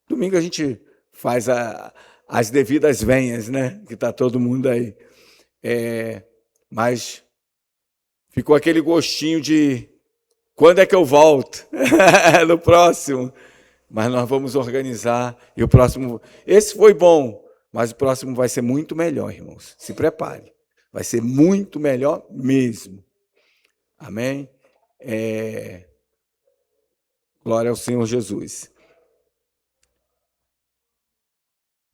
Domingo a gente faz as devidas venhas, né? Que está todo mundo aí. Mas ficou aquele gostinho de quando é que eu volto? No próximo. Mas nós vamos organizar. E o próximo. Esse foi bom, mas o próximo vai ser muito melhor, irmãos. Se prepare. Vai ser muito melhor mesmo. Amém? Glória ao Senhor Jesus.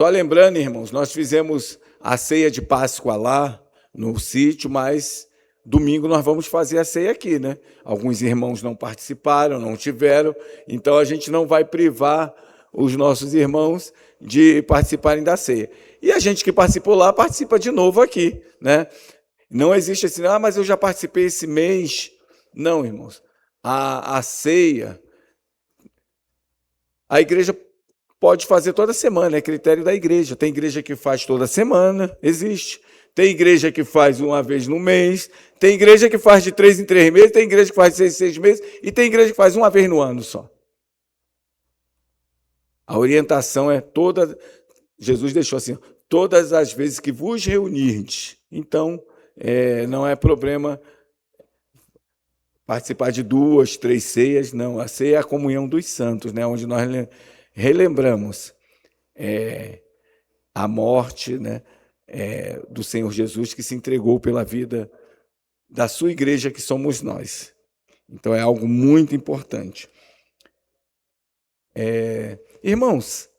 Só lembrando, irmãos, nós fizemos a ceia de Páscoa lá no sítio, mas domingo nós vamos fazer a ceia aqui, né? Alguns irmãos não participaram, não tiveram, então a gente não vai privar os nossos irmãos de participarem da ceia. E a gente que participou lá, participa de novo aqui, né? Não existe assim, mas eu já participei esse mês. Não, irmãos. A ceia, a igreja pode fazer toda semana, é critério da igreja. Tem igreja que faz toda semana, existe. Tem igreja que faz uma vez no mês, tem igreja que faz de 3 em 3 meses, tem igreja que faz de 6 em 6 meses, e tem igreja que faz uma vez no ano só. A orientação é toda, Jesus deixou assim, todas as vezes que vos reunirdes. Então, não é problema participar de 2, 3 ceias, não. A ceia é a comunhão dos santos, né, onde nós relembramos a morte, né, do Senhor Jesus, que se entregou pela vida da sua igreja, que somos nós. Então é algo muito importante. Irmãos,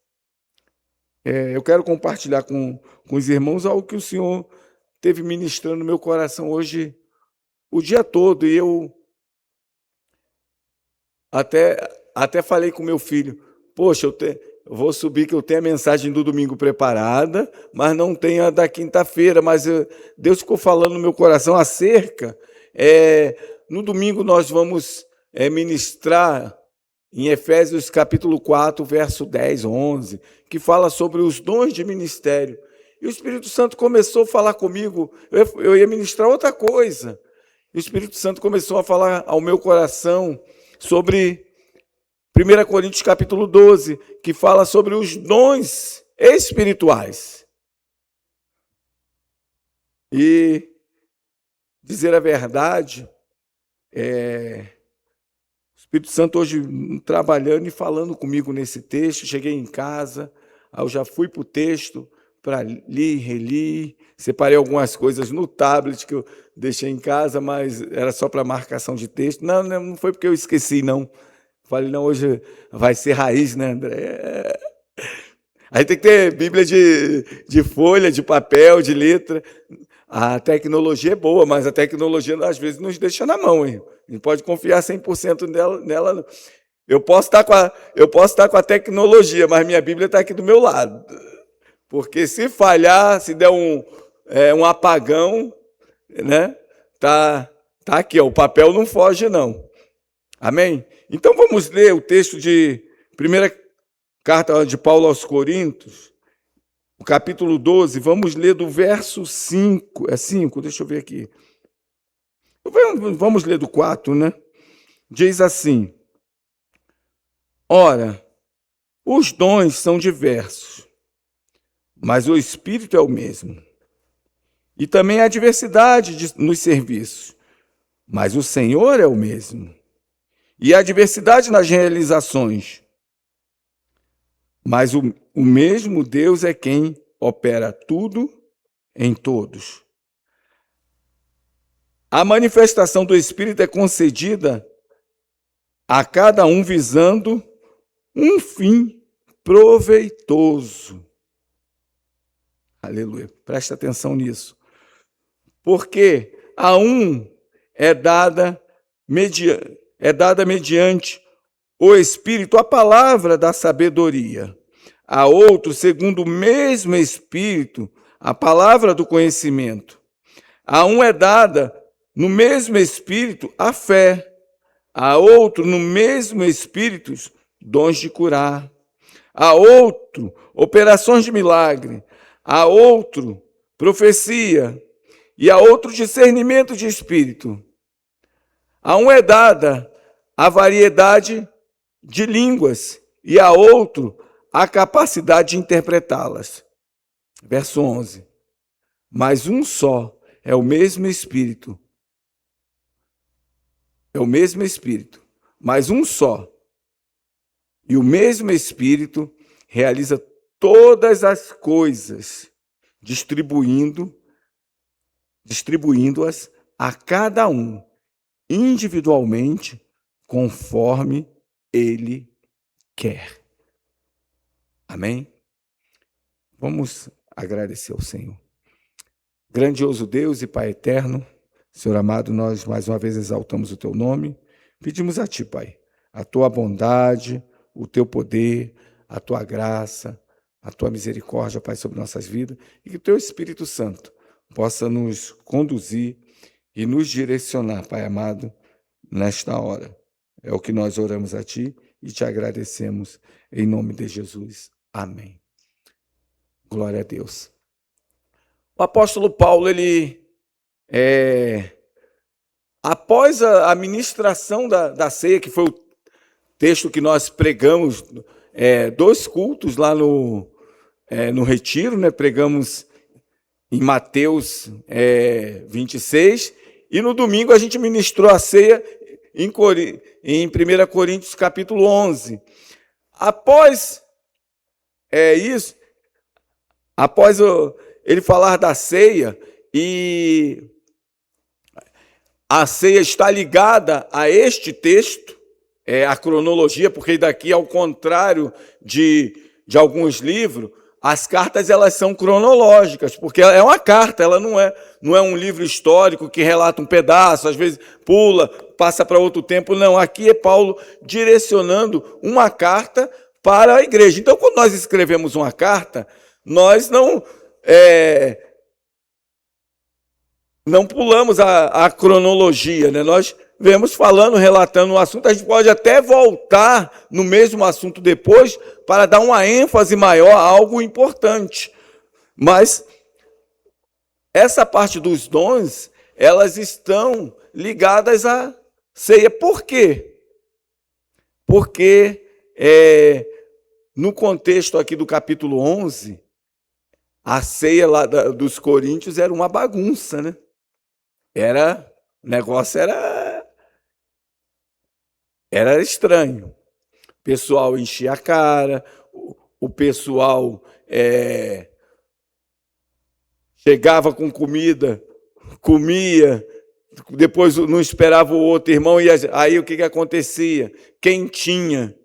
eu quero compartilhar com os irmãos algo que o Senhor teve ministrando no meu coração hoje o dia todo, e eu até falei com meu filho, poxa, eu vou subir que eu tenho a mensagem do domingo preparada, mas não tenho a da quinta-feira, mas Deus ficou falando no meu coração acerca. No domingo nós vamos ministrar em Efésios capítulo 4, verso 10, 11, que fala sobre os dons de ministério. E o Espírito Santo começou a falar comigo, eu ia ministrar outra coisa. E o Espírito Santo começou a falar ao meu coração sobre 1 Coríntios capítulo 12, que fala sobre os dons espirituais. E, dizer a verdade, o Espírito Santo hoje trabalhando e falando comigo nesse texto, cheguei em casa, aí eu já fui para o texto, para ler, reler, separei algumas coisas no tablet que eu deixei em casa, mas era só para marcação de texto. Não foi porque eu esqueci, não. Falei, não, hoje vai ser raiz, né, André? Aí tem que ter Bíblia de folha, de papel, de letra. A tecnologia é boa, mas a tecnologia às vezes nos deixa na mão, hein? A gente pode confiar 100% nela. Eu posso estar com a tecnologia, mas minha Bíblia está aqui do meu lado. Porque se falhar, se der um apagão, né, tá aqui, ó, o papel não foge, não. Amém? Então vamos ler o texto de primeira carta de Paulo aos Coríntios, o capítulo 12, vamos ler do verso 5, 5, deixa eu ver aqui. Vamos ler do 4, né? Diz assim: ora, os dons são diversos, mas o Espírito é o mesmo. E também há diversidade nos serviços, mas o Senhor é o mesmo. E há diversidade nas realizações, mas o mesmo Deus é quem opera tudo em todos. A manifestação do Espírito é concedida a cada um visando um fim proveitoso. Aleluia. Presta atenção nisso. Porque a um é dada mediante o Espírito a palavra da sabedoria. A outro, segundo o mesmo Espírito, a palavra do conhecimento. A um é dada, no mesmo Espírito, a fé. A outro, no mesmo Espírito, dons de curar. A outro, operações de milagre. A outro, profecia. E a outro, discernimento de espírito. A um é dada a variedade de línguas, e a outro a capacidade de interpretá-las. Verso 11. Mas um só é o mesmo Espírito. É o mesmo Espírito, mas um só. E o mesmo Espírito realiza todas as coisas, distribuindo-as a cada um, individualmente, conforme ele quer. Amém? Vamos agradecer ao Senhor. Grandioso Deus e Pai eterno, Senhor amado, nós mais uma vez exaltamos o Teu nome. Pedimos a Ti, Pai, a Tua bondade, o Teu poder, a Tua graça, a Tua misericórdia, Pai, sobre nossas vidas, e que o Teu Espírito Santo possa nos conduzir e nos direcionar, Pai amado, nesta hora. É o que nós oramos a Ti e Te agradecemos em nome de Jesus. Amém. Glória a Deus. O apóstolo Paulo, após a ministração da ceia, que foi o texto que nós pregamos, 2 cultos lá no retiro, né? Pregamos em Mateus 26, e no domingo a gente ministrou a ceia em 1 Coríntios capítulo 11. Após isso, após ele falar da ceia, e a ceia está ligada a este texto, a cronologia, porque daqui, ao contrário de alguns livros, as cartas elas são cronológicas, porque é uma carta, ela não é um livro histórico que relata um pedaço, às vezes pula, passa para outro tempo. Não, aqui é Paulo direcionando uma carta para a igreja. Então, quando nós escrevemos uma carta, nós não pulamos a cronologia, né? Nós vemos falando, relatando um assunto, a gente pode até voltar no mesmo assunto depois para dar uma ênfase maior a algo importante. Mas essa parte dos dons, elas estão ligadas à ceia. Por quê? Porque no contexto aqui do capítulo 11, a ceia lá dos coríntios era uma bagunça, né? O negócio era estranho. O pessoal enchia a cara, o pessoal chegava com comida, comia, depois não esperava o outro irmão, e aí o que acontecia? Quem tinha,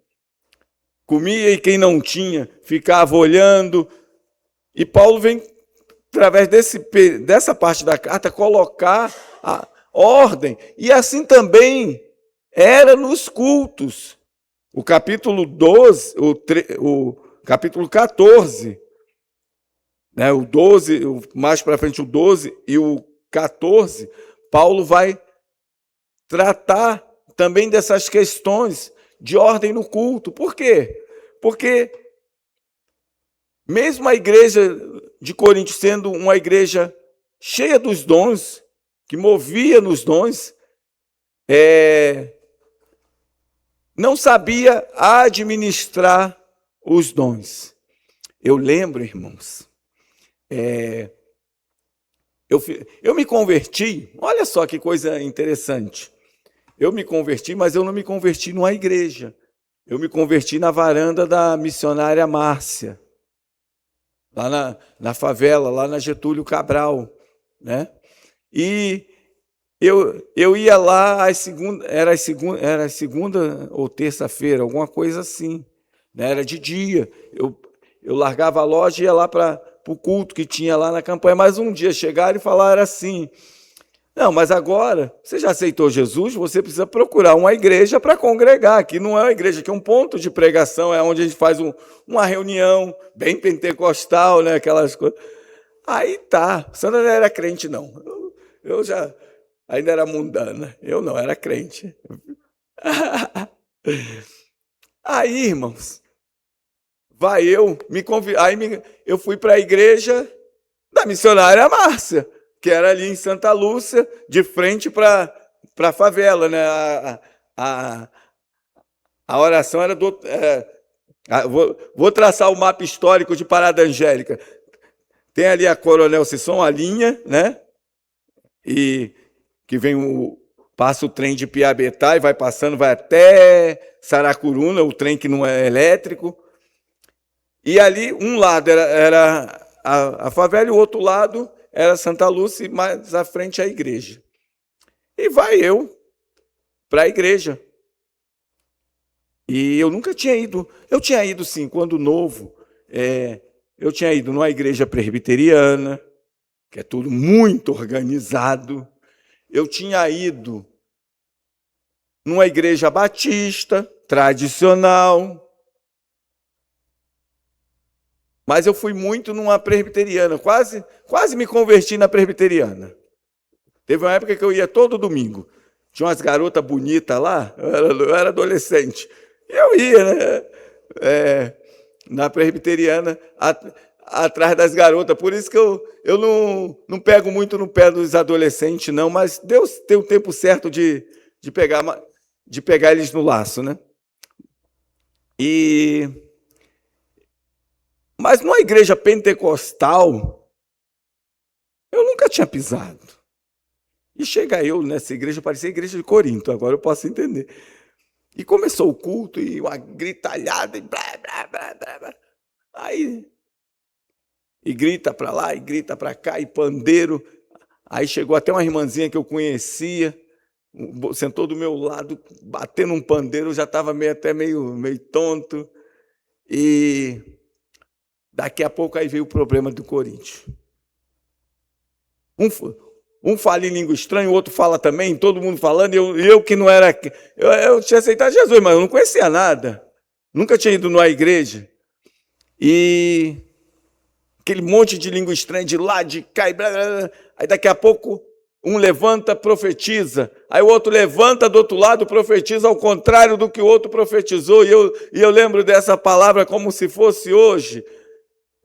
comia, e quem não tinha, ficava olhando. E Paulo vem, através dessa parte da carta, colocar a ordem. E assim também era nos cultos. O capítulo 12, o capítulo 14, né, o 12, mais para frente o 12 e o 14, Paulo vai tratar também dessas questões de ordem no culto. Por quê? Porque mesmo a igreja de Corinto sendo uma igreja cheia dos dons, que movia nos dons, não sabia administrar os dons. Eu lembro, irmãos, eu me converti, olha só que coisa interessante. Eu me converti, mas eu não me converti numa igreja. Eu me converti na varanda da missionária Márcia, lá na favela, lá na Getúlio Cabral, né? E eu ia lá era segunda ou terça-feira, alguma coisa assim, né? Era de dia. Eu largava a loja e ia lá para o culto que tinha lá na campanha. Mas um dia chegaram e falaram assim: não, mas agora, você já aceitou Jesus, você precisa procurar uma igreja para congregar. Aqui não é uma igreja, aqui é um ponto de pregação, é onde a gente faz uma reunião bem pentecostal, né? Aquelas coisas. Aí tá, Sandra não era crente, não. Eu já ainda era mundana, eu não era crente. Aí, irmãos, eu fui para a igreja da missionária Márcia, que era ali em Santa Lúcia, de frente para a favela, né? A oração era Vou traçar o mapa histórico de Parada Angélica. Tem ali a Coronel Sisson, a linha, né? E que passa o trem de Piabetá e vai passando, vai até Saracuruna, o trem que não é elétrico. E ali, um lado era a favela e o outro lado era Santa Lúcia e mais à frente a igreja. E vai eu para a igreja. E eu nunca tinha ido. Eu tinha ido, sim, quando novo. Eu tinha ido numa igreja presbiteriana, que é tudo muito organizado. Eu tinha ido numa igreja batista, tradicional. Mas eu fui muito numa presbiteriana, quase me converti na presbiteriana. Teve uma época que eu ia todo domingo. Tinha umas garotas bonitas lá, eu era adolescente. Eu ia, né? Na presbiteriana, atrás das garotas. Por isso que eu não pego muito no pé dos adolescentes, não, mas Deus tem o tempo certo de pegar eles no laço, né? Mas numa igreja pentecostal, eu nunca tinha pisado. E chega eu nessa igreja, parecia a igreja de Corinto, agora eu posso entender. E começou o culto, e uma gritalhada, e blá, blá, blá, blá, blá. Aí, e grita para lá, e grita para cá, e pandeiro. Aí chegou até uma irmãzinha que eu conhecia, sentou do meu lado, batendo um pandeiro, eu já estava até meio tonto. E daqui a pouco aí veio o problema do Corinthians. Um fala em língua estranha, o outro fala também, todo mundo falando, e eu que não era... Eu tinha aceitado Jesus, mas eu não conhecia nada. Nunca tinha ido numa igreja. E aquele monte de língua estranha de lá, de cá, blá, blá, blá. Aí daqui a pouco um levanta, profetiza. Aí o outro levanta do outro lado, profetiza ao contrário do que o outro profetizou. E eu lembro dessa palavra como se fosse hoje.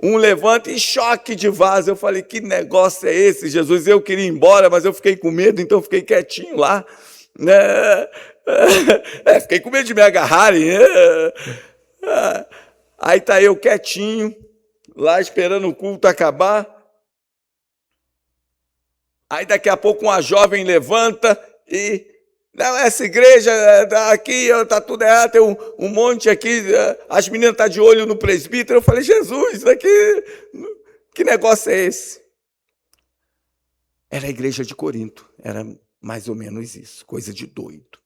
Um levanta e choque de vaso. Eu falei, que negócio é esse, Jesus? Eu queria ir embora, mas eu fiquei com medo, então eu fiquei quietinho lá. Fiquei com medo de me agarrarem. Aí tá eu quietinho, lá esperando o culto acabar. Aí daqui a pouco uma jovem levanta e... Não, essa igreja aqui está tudo errado, tem um monte aqui, as meninas estão de olho no presbítero. Eu falei, Jesus, daqui, que negócio é esse? Era a igreja de Corinto, era mais ou menos isso, coisa de doido.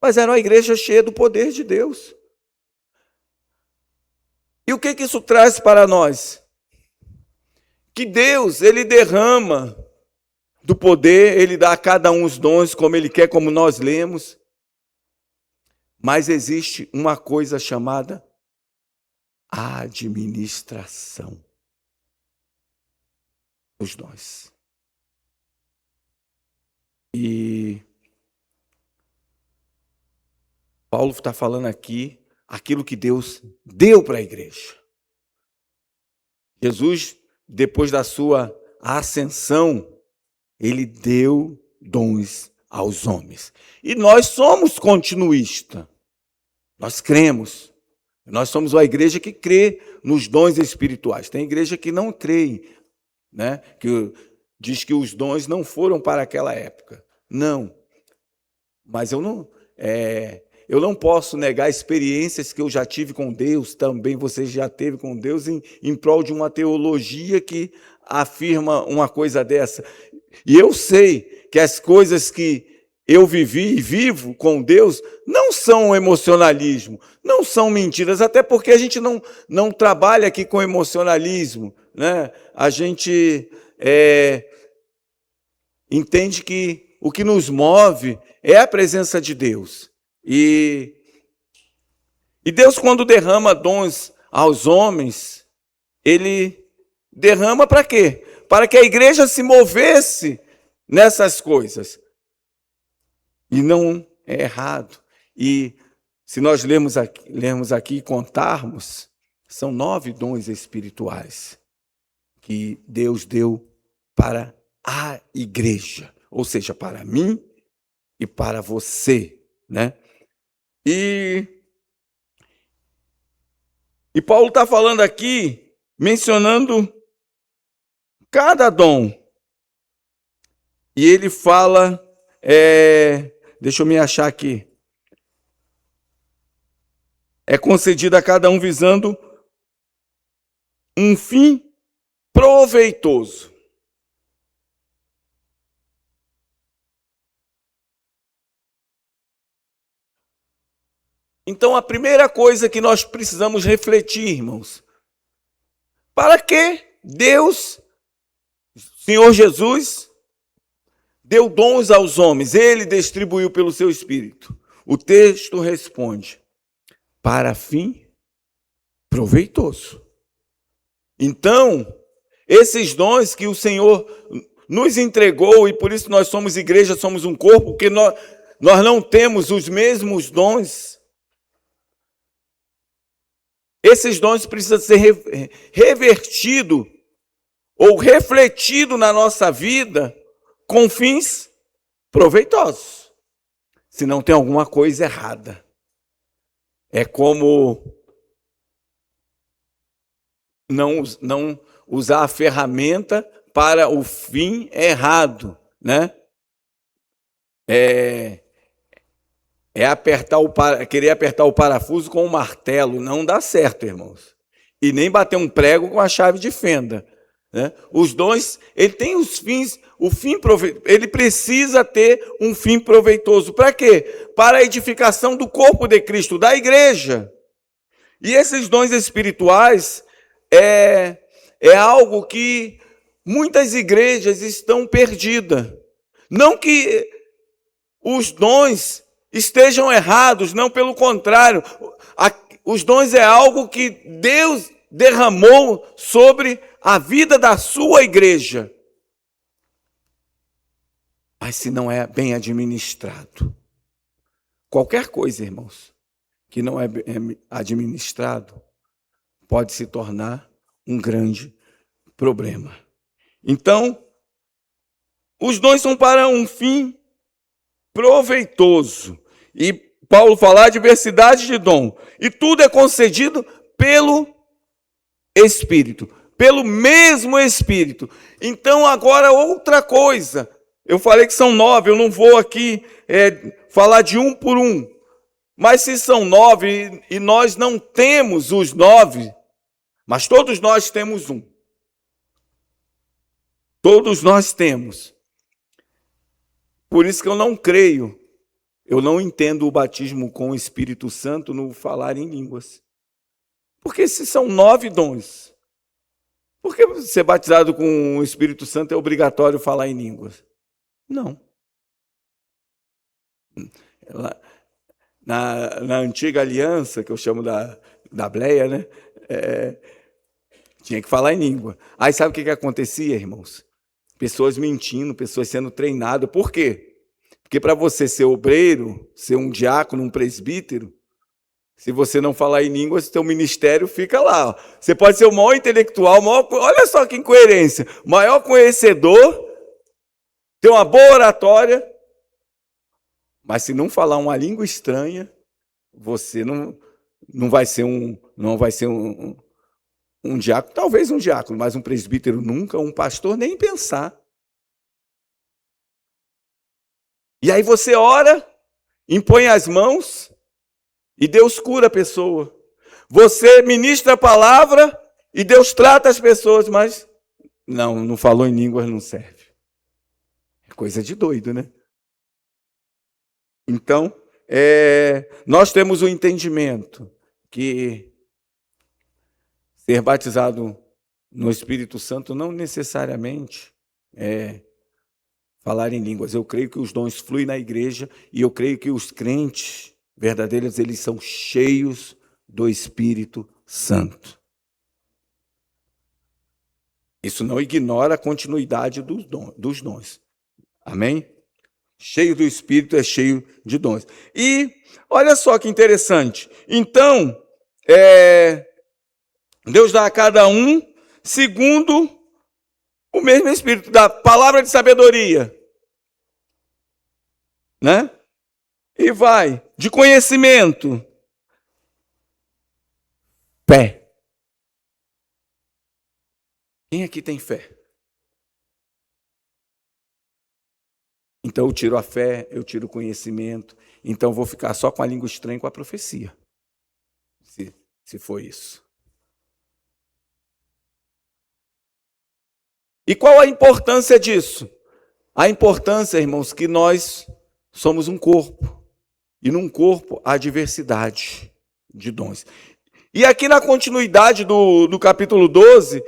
Mas era uma igreja cheia do poder de Deus. E o que isso traz para nós? Que Deus, Ele derrama do poder, Ele dá a cada um os dons como Ele quer, como nós lemos. Mas existe uma coisa chamada administração dos dons. E Paulo está falando aqui aquilo que Deus deu para a igreja. Jesus, depois da sua ascensão, Ele deu dons aos homens. E nós somos continuistas. Nós cremos. Nós somos uma igreja que crê nos dons espirituais. Tem igreja que não crê, né? Que diz que os dons não foram para aquela época. Não. Mas eu não posso negar experiências que eu já tive com Deus, também você já teve com Deus, em prol de uma teologia que afirma uma coisa dessa. E eu sei que as coisas que eu vivi e vivo com Deus não são emocionalismo, não são mentiras, até porque a gente não trabalha aqui com emocionalismo, né? A gente entende que o que nos move é a presença de Deus. E Deus, quando derrama dons aos homens, Ele derrama para quê? Para que a igreja se movesse nessas coisas. E não é errado. E se nós lermos aqui e contarmos, são 9 dons espirituais que Deus deu para a igreja, ou seja, para mim e para você, né? E E Paulo está falando aqui, mencionando cada dom. E ele fala, deixa eu me achar aqui. É concedido a cada um visando um fim proveitoso. Então, a primeira coisa que nós precisamos refletir, irmãos, para que Deus, Senhor Jesus, deu dons aos homens, ele distribuiu pelo seu Espírito. O texto responde, para fim proveitoso. Então, esses dons que o Senhor nos entregou, e por isso nós somos igreja, somos um corpo, porque nós não temos os mesmos dons. Esses dons precisam ser revertidos ou refletidos na nossa vida com fins proveitosos. Senão tem alguma coisa errada. É como não usar a ferramenta para o fim errado, né? Querer apertar o parafuso com um martelo não dá certo, irmãos. E nem bater um prego com a chave de fenda, né? Os dons, ele tem os fins, ele precisa ter um fim proveitoso. Para quê? Para a edificação do corpo de Cristo, da igreja. E esses dons espirituais é algo que muitas igrejas estão perdidas. Não que os dons estejam errados, não, pelo contrário. Os dons é algo que Deus derramou sobre a vida da sua igreja. Mas se não é bem administrado, qualquer coisa, irmãos, que não é administrado, pode se tornar um grande problema. Então, os dons são para um fim proveitoso. E Paulo fala a diversidade de dom. E tudo é concedido pelo Espírito, pelo mesmo Espírito. Então, agora outra coisa. Eu falei que são 9, eu não vou aqui falar de um por um. Mas se são 9 e nós não temos os 9, mas todos nós temos um. Todos nós temos. Por isso que eu não creio, eu não entendo o batismo com o Espírito Santo no falar em línguas. Porque se são 9 dons, por que ser batizado com o Espírito Santo é obrigatório falar em línguas? Não. Na antiga aliança, que eu chamo da Bleia, né? Tinha que falar em língua. Aí sabe o que acontecia, irmãos? Pessoas mentindo, pessoas sendo treinadas. Por quê? Porque para você ser obreiro, ser um diácono, um presbítero, se você não falar em línguas, seu ministério fica lá. Ó. Você pode ser o maior intelectual, olha só que incoerência, maior conhecedor, ter uma boa oratória, mas se não falar uma língua estranha, você não vai ser um diácono, talvez um diácono, mas um presbítero nunca, um pastor nem pensar. E aí você ora, impõe as mãos e Deus cura a pessoa. Você ministra a palavra e Deus trata as pessoas, mas não falou em línguas, não serve. É coisa de doido, né? Então, nós temos o entendimento que ser batizado no Espírito Santo não necessariamente é falar em línguas. Eu creio que os dons fluem na igreja e eu creio que os crentes verdadeiros, eles são cheios do Espírito Santo. Isso não ignora a continuidade dos dons. Amém? Cheio do Espírito é cheio de dons. E olha só que interessante. Então, Deus dá a cada um segundo o mesmo Espírito, da palavra de sabedoria, né? E vai de conhecimento, fé. Quem aqui tem fé? Então eu tiro a fé, eu tiro o conhecimento, então eu vou ficar só com a língua estranha e com a profecia, se for isso. E qual a importância disso? A importância, irmãos, que nós somos um corpo, e num corpo há diversidade de dons. E aqui na continuidade do capítulo 12,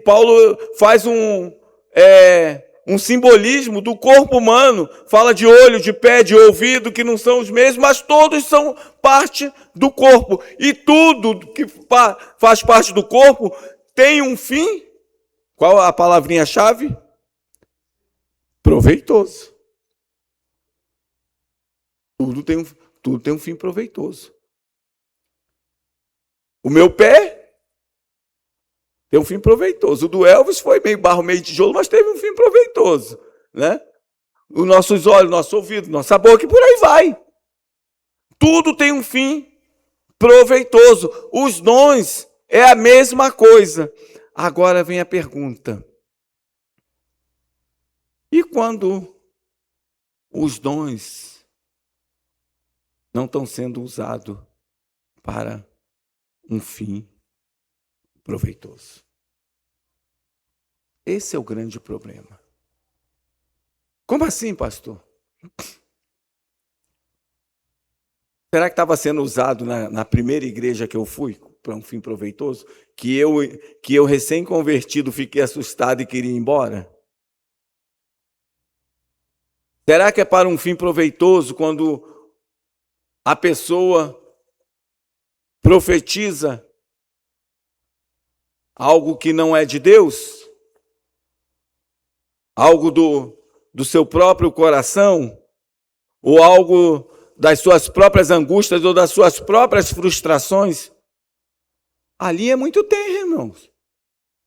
Paulo faz um simbolismo do corpo humano, fala de olho, de pé, de ouvido, que não são os mesmos, mas todos são parte do corpo. E tudo que faz parte do corpo tem um fim. Qual a palavrinha-chave? Proveitoso. Tudo tem um fim proveitoso. O meu pé tem um fim proveitoso. O do Elvis foi meio barro, meio tijolo, mas teve um fim proveitoso, né? Os nossos olhos, nosso ouvido, nossa boca e por aí vai. Tudo tem um fim proveitoso. Os dons é a mesma coisa. Agora vem a pergunta. E quando os dons não estão sendo usados para um fim proveitoso? Esse é o grande problema. Como assim, pastor? Será que estava sendo usado na primeira igreja que eu fui para um fim proveitoso? Que eu recém-convertido, fiquei assustado e queria ir embora? Será que é para um fim proveitoso quando a pessoa profetiza algo que não é de Deus? Algo do seu próprio coração? Ou algo das suas próprias angústias ou das suas próprias frustrações? Ali é muito terreno, irmãos.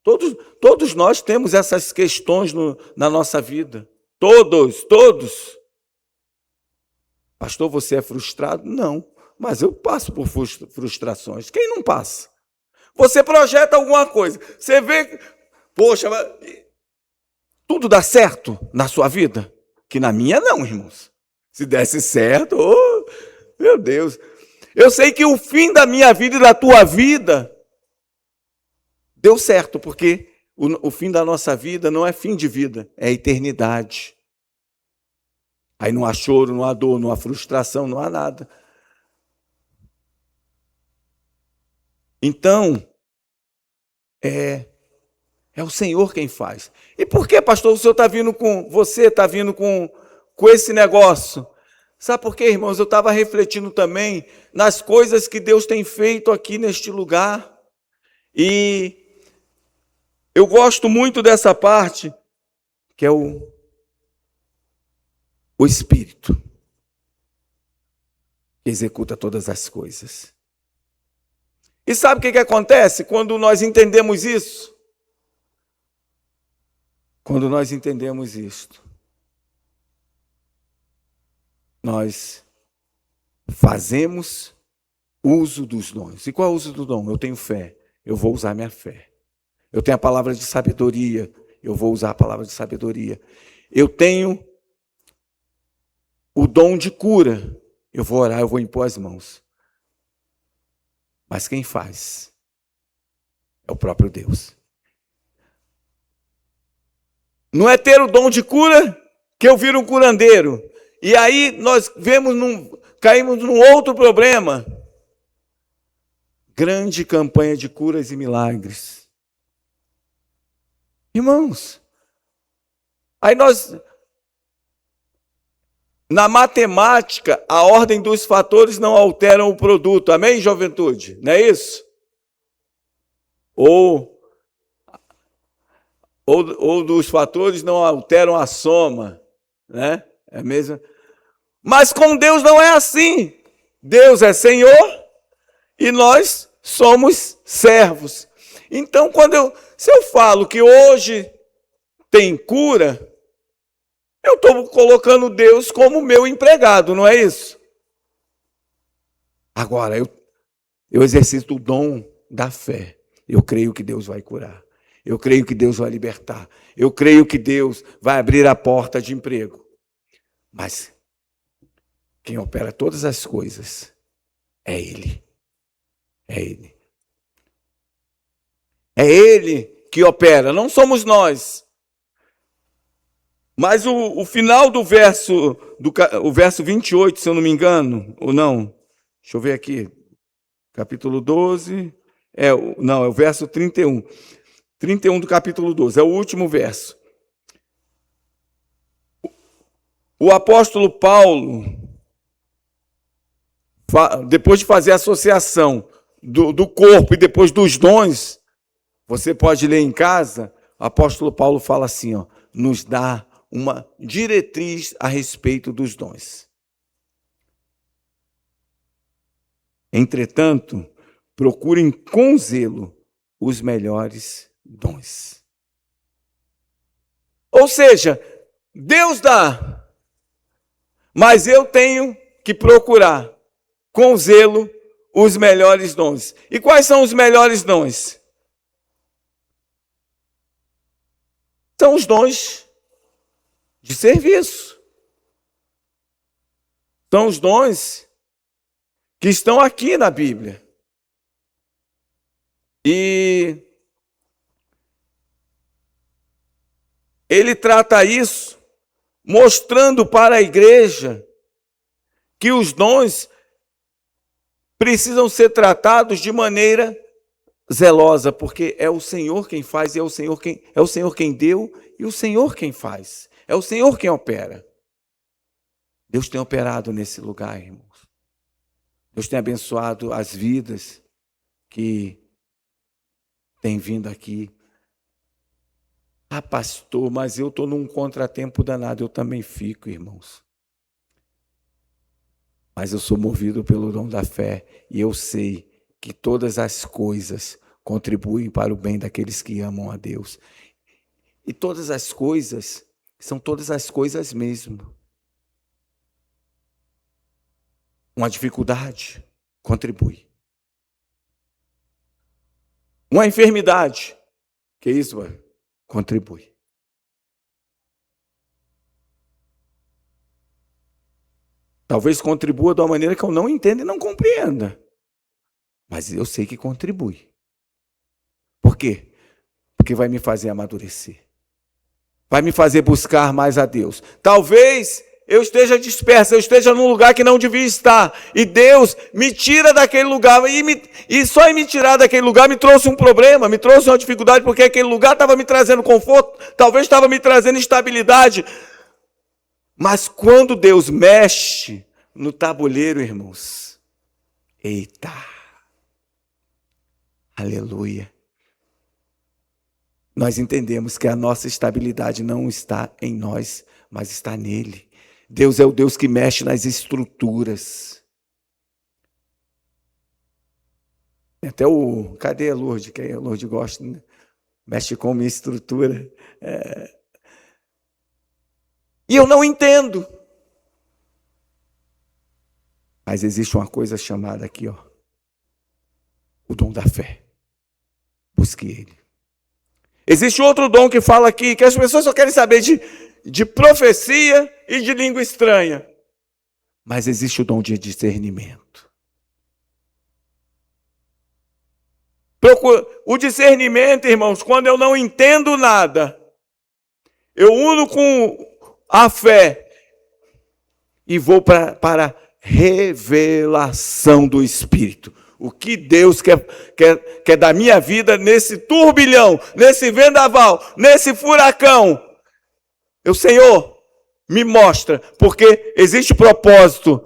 Todos nós temos essas questões na nossa vida. Todos. Pastor, você é frustrado? Não, mas eu passo por frustrações. Quem não passa? Você projeta alguma coisa, você vê, poxa, tudo dá certo na sua vida? Que na minha não, irmãos. Se desse certo, oh, meu Deus. Eu sei que o fim da minha vida e da tua vida deu certo, porque o fim da nossa vida não é fim de vida, é eternidade. Aí não há choro, não há dor, não há frustração, não há nada. Então, é o Senhor quem faz. E por que, pastor, você está vindo com esse negócio? Sabe por quê, irmãos? Eu estava refletindo também nas coisas que Deus tem feito aqui neste lugar. E eu gosto muito dessa parte, que é o Espírito, que executa todas as coisas. E sabe o que acontece quando nós entendemos isso? Quando nós entendemos isto, nós fazemos uso dos dons. E qual é o uso do dom? Eu tenho fé, eu vou usar minha fé. Eu tenho a palavra de sabedoria, eu vou usar a palavra de sabedoria. Eu tenho o dom de cura, eu vou orar, eu vou impor as mãos. Mas quem faz é o próprio Deus. Não é ter o dom de cura que eu viro um curandeiro. E aí nós caímos num outro problema. Grande campanha de curas e milagres. Irmãos, aí na matemática, a ordem dos fatores não alteram o produto. Amém, juventude? Não é isso? Ou dos fatores não alteram a soma, né? É mesmo. Mas com Deus não é assim. Deus é Senhor e nós somos servos. Então, se eu falo que hoje tem cura, eu estou colocando Deus como meu empregado, não é isso? Agora, eu exercito o dom da fé. Eu creio que Deus vai curar. Eu creio que Deus vai libertar. Eu creio que Deus vai abrir a porta de emprego. Mas quem opera todas as coisas é Ele. É Ele. É Ele que opera, não somos nós. Mas o final do verso, o verso 28, se eu não me engano, ou não, deixa eu ver aqui, capítulo 12, é o verso 31. 31 do capítulo 12, é o último verso. O apóstolo Paulo, depois de fazer a associação do corpo e depois dos dons, você pode ler em casa, o apóstolo Paulo fala assim, ó, nos dá uma diretriz a respeito dos dons. Entretanto, procurem com zelo os melhores dons. Ou seja, Deus dá, mas eu tenho que procurar com zelo os melhores dons. E quais são os melhores dons? São os dons de serviço. São os dons que estão aqui na Bíblia. E ele trata isso mostrando para a igreja que os dons precisam ser tratados de maneira zelosa, porque é o Senhor quem faz, é o Senhor quem deu e o Senhor quem faz. É o Senhor quem opera. Deus tem operado nesse lugar, irmãos. Deus tem abençoado as vidas que têm vindo aqui. Ah, pastor, mas eu estou num contratempo danado. Eu também fico, irmãos. Mas eu sou movido pelo dom da fé e eu sei que todas as coisas contribuem para o bem daqueles que amam a Deus. E todas as coisas são todas as coisas mesmo. Uma dificuldade contribui. Uma enfermidade, que isso, contribui. Talvez contribua de uma maneira que eu não entenda e não compreenda. Mas eu sei que contribui. Por quê? Porque vai me fazer amadurecer. Vai me fazer buscar mais a Deus. Talvez eu esteja disperso, eu esteja num lugar que não devia estar. E Deus me tira daquele lugar. E só em me tirar daquele lugar me trouxe um problema, me trouxe uma dificuldade, porque aquele lugar estava me trazendo conforto, talvez estava me trazendo estabilidade. Mas quando Deus mexe no tabuleiro, irmãos, eita, aleluia. Nós entendemos que a nossa estabilidade não está em nós, mas está nele. Deus é o Deus que mexe nas estruturas. Até cadê a Lourdes? Que a Lourdes gosta, né? Mexe com a minha estrutura. E eu não entendo. Mas existe uma coisa chamada aqui, ó, o dom da fé. Busque ele. Existe outro dom que fala aqui, que as pessoas só querem saber de profecia e de língua estranha. Mas existe o dom de discernimento. O discernimento, irmãos, quando eu não entendo nada, eu uno com a fé e vou para a revelação do Espírito. O que Deus quer da minha vida nesse turbilhão, nesse vendaval, nesse furacão. Senhor, me mostra, porque existe propósito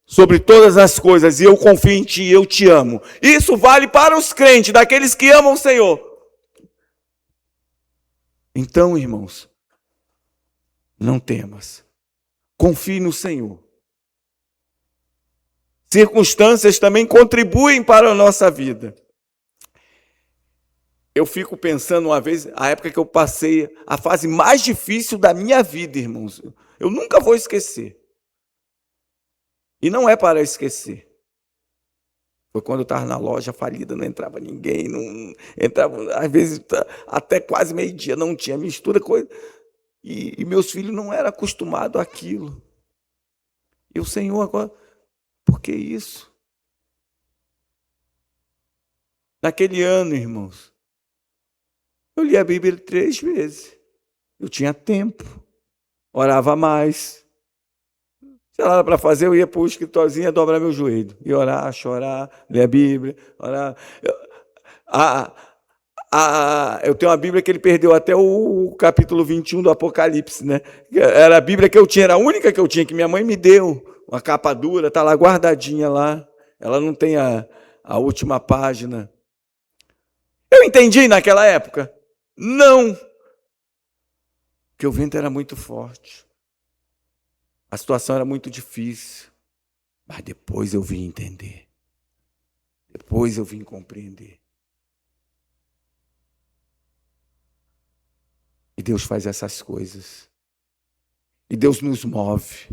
sobre todas as coisas e eu confio em Ti, eu Te amo. Isso vale para os crentes, daqueles que amam o Senhor. Então, irmãos, não temas. Confie no Senhor. Circunstâncias também contribuem para a nossa vida. Eu fico pensando uma vez, a época que eu passei, a fase mais difícil da minha vida, irmãos. Eu nunca vou esquecer. E não é para esquecer. Foi quando eu estava na loja falida, não entrava ninguém, não entrava, às vezes até quase meio-dia não tinha mistura, coisa. E meus filhos não eram acostumados àquilo. E o Senhor agora, por que isso? Naquele ano, irmãos, eu li a Bíblia 3 vezes. Eu tinha tempo, orava mais. Se nada para fazer, eu ia para o escritóriozinho, ia dobrar meu joelho. Ia orar, chorar, ler a Bíblia, orar. Eu tenho uma Bíblia que ele perdeu até o capítulo 21 do Apocalipse, né? Era a Bíblia que eu tinha, era a única que eu tinha, que minha mãe me deu. Uma capa dura, está lá guardadinha lá. Ela não tem a última página. Eu entendi naquela época? Não. Porque o vento era muito forte. A situação era muito difícil. Mas depois eu vim entender. Depois eu vim compreender. E Deus faz essas coisas. E Deus nos move.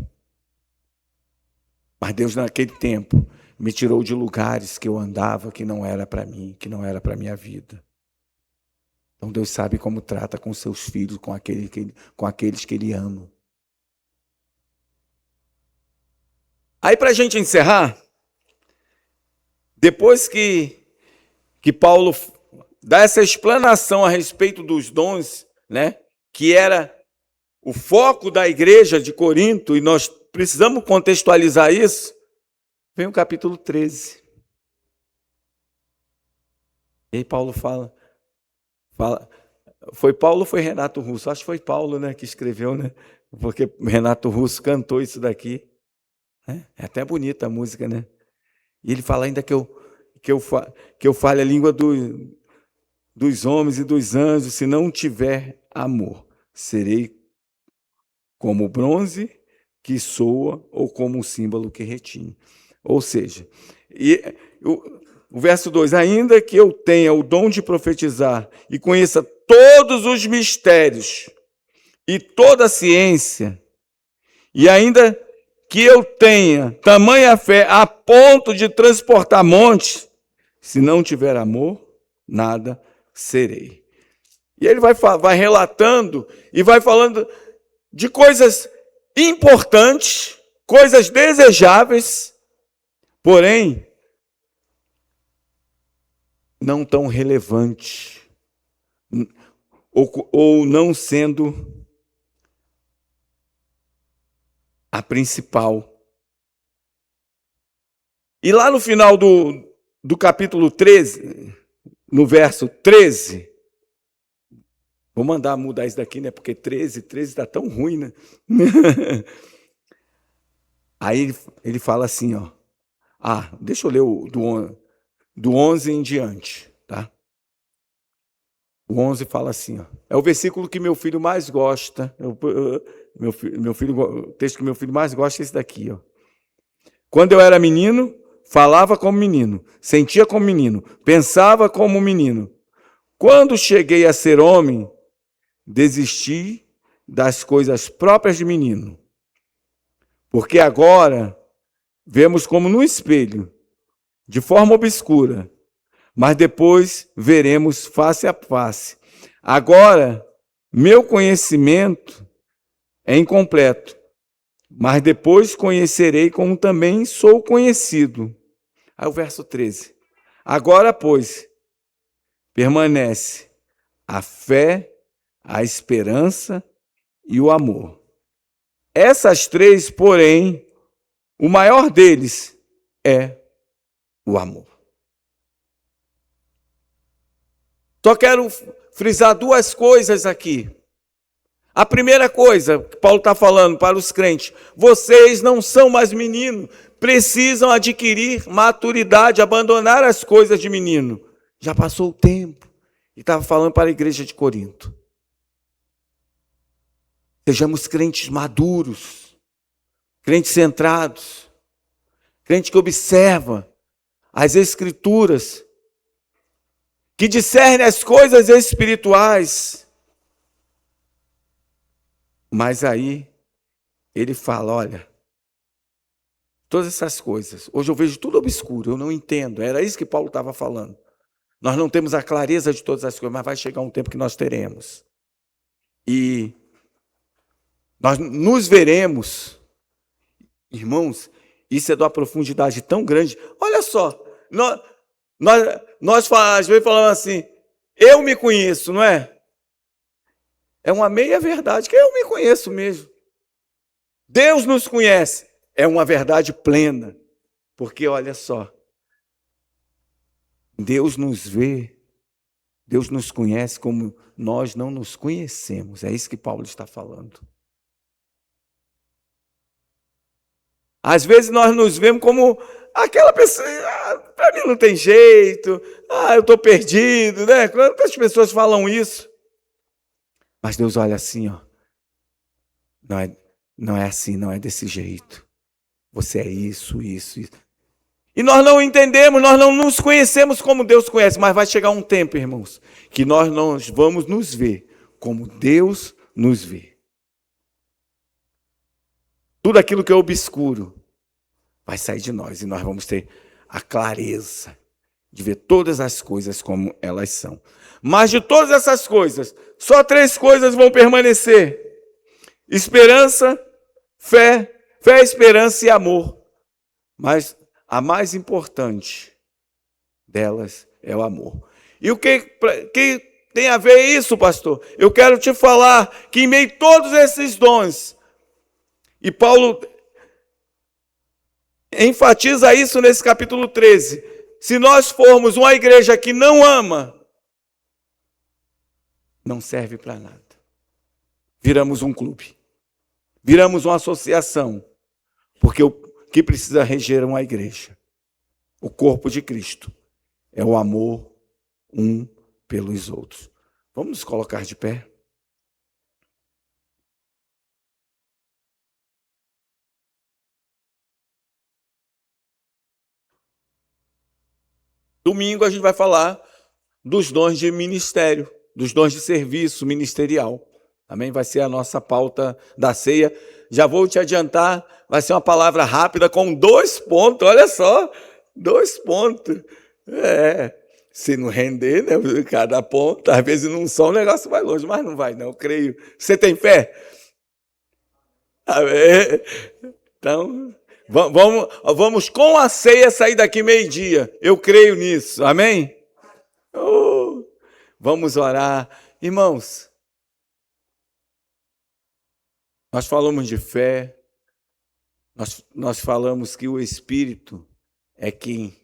Mas Deus, naquele tempo, me tirou de lugares que eu andava que não era para mim, que não era para a minha vida. Então Deus sabe como trata com seus filhos, com aqueles que Ele ama. Aí, para a gente encerrar, depois que Paulo dá essa explanação a respeito dos dons, né, que era o foco da igreja de Corinto, e nós precisamos contextualizar isso, vem o capítulo 13. E aí Paulo fala, foi Paulo ou foi Renato Russo? Acho que foi Paulo, né, que escreveu, né? Porque Renato Russo cantou isso daqui. É até bonita a música, né? E ele fala ainda que eu fale a língua dos homens e dos anjos, se não tiver amor, serei como o bronze que soa ou como um símbolo que retine. Ou seja, o verso 2, ainda que eu tenha o dom de profetizar e conheça todos os mistérios e toda a ciência, e ainda que eu tenha tamanha fé a ponto de transportar montes, se não tiver amor, nada serei. E ele vai relatando e vai falando de coisas importantes, coisas desejáveis, porém, não tão relevantes, ou não sendo a principal. E lá no final do capítulo 13, no verso 13, vou mandar mudar isso daqui, né? Porque 13 está tão ruim, né? Aí ele fala assim, ó. Deixa eu ler do 11 em diante, tá? O 11 fala assim, ó. É o versículo que meu filho mais gosta. O texto que meu filho mais gosta é esse daqui, ó. Quando eu era menino, falava como menino, sentia como menino, pensava como menino. Quando cheguei a ser homem, desisti das coisas próprias de menino. Porque agora vemos como no espelho, de forma obscura, mas depois veremos face a face. Agora, meu conhecimento é incompleto, mas depois conhecerei como também sou conhecido. Aí o verso 13. Agora, pois, permanece a fé, a esperança e o amor. Essas três, porém, o maior deles é o amor. Só quero frisar duas coisas aqui. A primeira coisa que Paulo está falando para os crentes: vocês não são mais meninos, precisam adquirir maturidade, abandonar as coisas de menino. Já passou o tempo. E estava falando para a igreja de Corinto. Sejamos crentes maduros, crentes centrados, crente que observa as Escrituras, que discerne as coisas espirituais. Mas aí ele fala, olha, Todas essas coisas. Hoje eu vejo tudo obscuro, eu não entendo. Era isso que Paulo estava falando. Nós não temos a clareza de todas as coisas, mas vai chegar um tempo que nós teremos. E nós nos veremos, irmãos, isso é de uma profundidade tão grande. Olha só, nós às vezes falamos assim, eu me conheço, não é? É uma meia verdade, que eu me conheço mesmo. Deus nos conhece, é uma verdade plena. Porque olha só, Deus nos vê, Deus nos conhece como nós não nos conhecemos. É isso que Paulo está falando. Às vezes nós nos vemos como aquela pessoa, para mim não tem jeito, eu estou perdido, né? Quantas pessoas falam isso? Mas Deus olha assim, ó, não é assim, não é desse jeito. Você é isso, isso, isso. E nós não entendemos, nós não nos conhecemos como Deus conhece, mas vai chegar um tempo, irmãos, que nós vamos nos ver como Deus nos vê. Tudo aquilo que é obscuro vai sair de nós e nós vamos ter a clareza de ver todas as coisas como elas são. Mas de todas essas coisas, só 3 coisas vão permanecer: esperança, fé, esperança e amor. Mas a mais importante delas é o amor. E o que tem a ver isso, pastor? Eu quero te falar que em meio a todos esses dons, e Paulo enfatiza isso nesse capítulo 13, se nós formos uma igreja que não ama, não serve para nada. Viramos um clube, viramos uma associação, porque o que precisa reger uma igreja, o corpo de Cristo, é o amor um pelos outros. Vamos nos colocar de pé? Domingo a gente vai falar dos dons de ministério, dos dons de serviço ministerial. Também vai ser a nossa pauta da ceia. Já vou te adiantar, vai ser uma palavra rápida com 2 pontos, olha só, 2 pontos. Se não render, né, cada ponto, às vezes não só o negócio vai longe, mas não vai não, eu creio. Você tem fé? Amém. Então, vamos com a ceia sair daqui 12:00. Eu creio nisso, amém? Vamos orar. Irmãos, nós falamos de fé, nós falamos que o Espírito é quem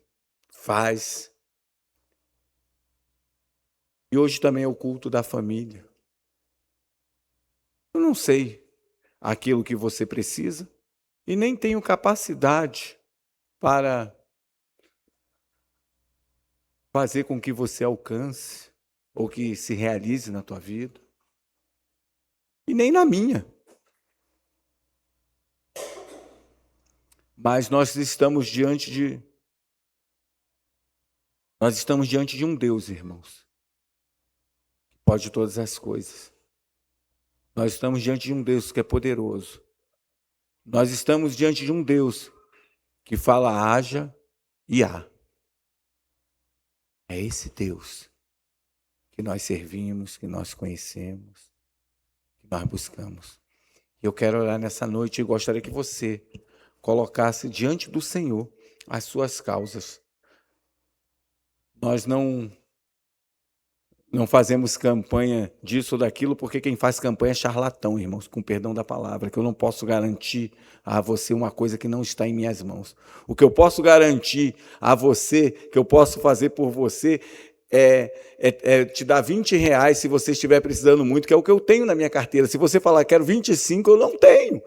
faz. E hoje também é o culto da família. Eu não sei aquilo que você precisa e nem tenho capacidade para fazer com que você alcance ou que se realize na tua vida. E nem na minha. Mas nós estamos diante de um Deus, irmãos, que pode todas as coisas. Nós estamos diante de um Deus que é poderoso. Nós estamos diante de um Deus que fala haja e há. É esse Deus que nós servimos, que nós conhecemos, que nós buscamos. Eu quero orar nessa noite e gostaria que você colocasse diante do Senhor as suas causas. Nós não fazemos campanha disso ou daquilo, porque quem faz campanha é charlatão, irmãos, com perdão da palavra, que eu não posso garantir a você uma coisa que não está em minhas mãos. O que eu posso garantir a você, que eu posso fazer por você, é te dar R$20 se você estiver precisando muito, que é o que eu tenho na minha carteira. Se você falar, quero 25, eu não tenho.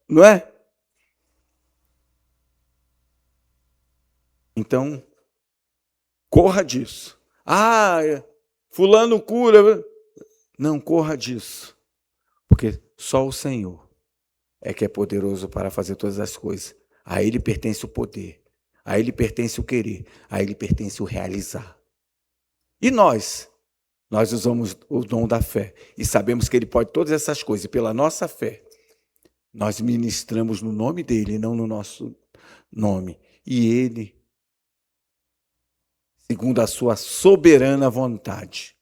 Não é? Então, corra disso. Fulano cura. Não corra disso. Porque só o Senhor é que é poderoso para fazer todas as coisas. A Ele pertence o poder. A Ele pertence o querer. A Ele pertence o realizar. E nós? nós usamos o dom da fé e sabemos que Ele pode todas essas coisas. E pela nossa fé, nós ministramos no nome dEle, não no nosso nome. E Ele, segundo a sua soberana vontade,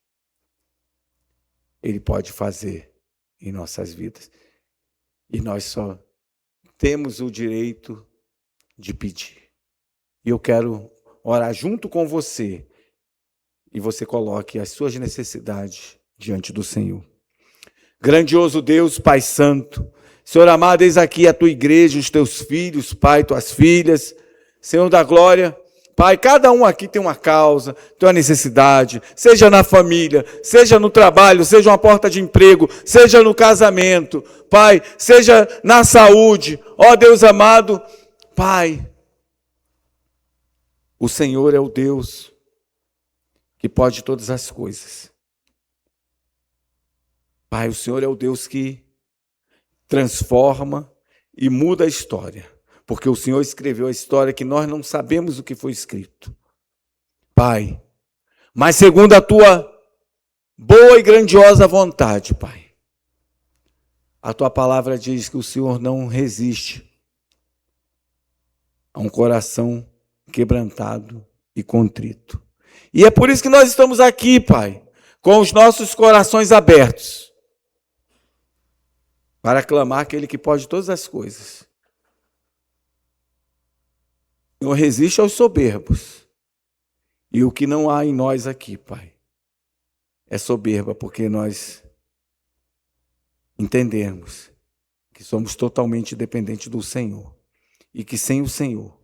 Ele pode fazer em nossas vidas. E nós só temos o direito de pedir. E eu quero orar junto com você, e você coloque as suas necessidades diante do Senhor. Grandioso Deus, Pai Santo, Senhor amado, eis aqui a tua igreja, os teus filhos, Pai, tuas filhas, Senhor da glória, Pai, cada um aqui tem uma causa, tem uma necessidade, seja na família, seja no trabalho, seja uma porta de emprego, seja no casamento, Pai, seja na saúde, ó Deus amado, Pai, o Senhor é o Deus que pode todas as coisas. Pai, o Senhor é o Deus que transforma e muda a história, porque o Senhor escreveu a história que nós não sabemos o que foi escrito. Pai, mas segundo a tua boa e grandiosa vontade, Pai, a tua palavra diz que o Senhor não resiste a um coração quebrantado e contrito. E é por isso que nós estamos aqui, Pai, com os nossos corações abertos, para clamar aquele que pode todas as coisas. O Senhor resiste aos soberbos. E o que não há em nós aqui, Pai, é soberba, porque nós entendemos que somos totalmente dependentes do Senhor. E que sem o Senhor,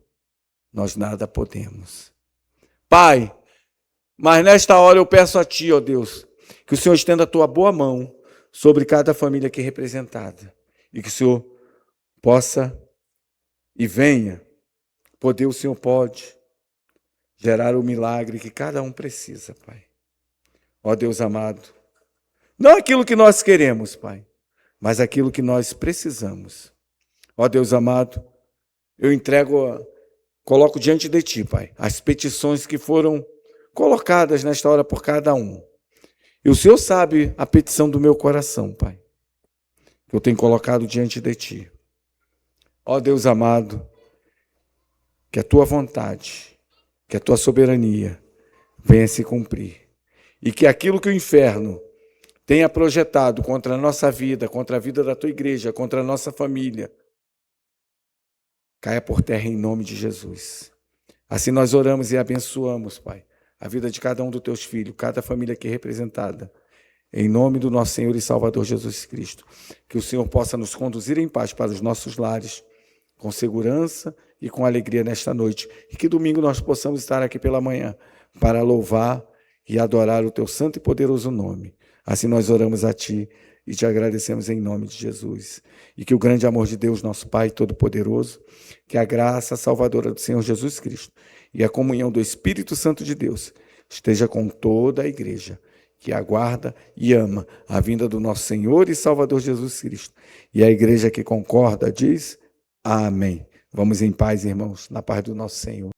nós nada podemos. Pai, mas nesta hora eu peço a Ti, ó Deus, que o Senhor estenda a Tua boa mão sobre cada família aqui representada. E que o Senhor possa e venha, poder o Senhor pode gerar o milagre que cada um precisa, Pai. Ó Deus amado, não aquilo que nós queremos, Pai, mas aquilo que nós precisamos. Ó Deus amado, eu coloco diante de Ti, Pai, as petições que foram colocadas nesta hora por cada um. E o Senhor sabe a petição do meu coração, Pai, que eu tenho colocado diante de Ti. Ó Deus amado, que a Tua vontade, que a Tua soberania venha se cumprir. E que aquilo que o inferno tenha projetado contra a nossa vida, contra a vida da Tua igreja, contra a nossa família, caia por terra em nome de Jesus. Assim nós oramos e abençoamos, Pai, a vida de cada um dos Teus filhos, cada família aqui representada, em nome do nosso Senhor e Salvador Jesus Cristo. Que o Senhor possa nos conduzir em paz para os nossos lares, com segurança e com alegria nesta noite. E que domingo nós possamos estar aqui pela manhã para louvar e adorar o Teu santo e poderoso nome. Assim nós oramos a Ti e Te agradecemos em nome de Jesus. E que o grande amor de Deus, nosso Pai Todo-Poderoso, que a graça salvadora do Senhor Jesus Cristo e a comunhão do Espírito Santo de Deus esteja com toda a igreja que aguarda e ama a vinda do nosso Senhor e Salvador Jesus Cristo. E a igreja que concorda diz: Amém. Vamos em paz, irmãos, na paz do nosso Senhor.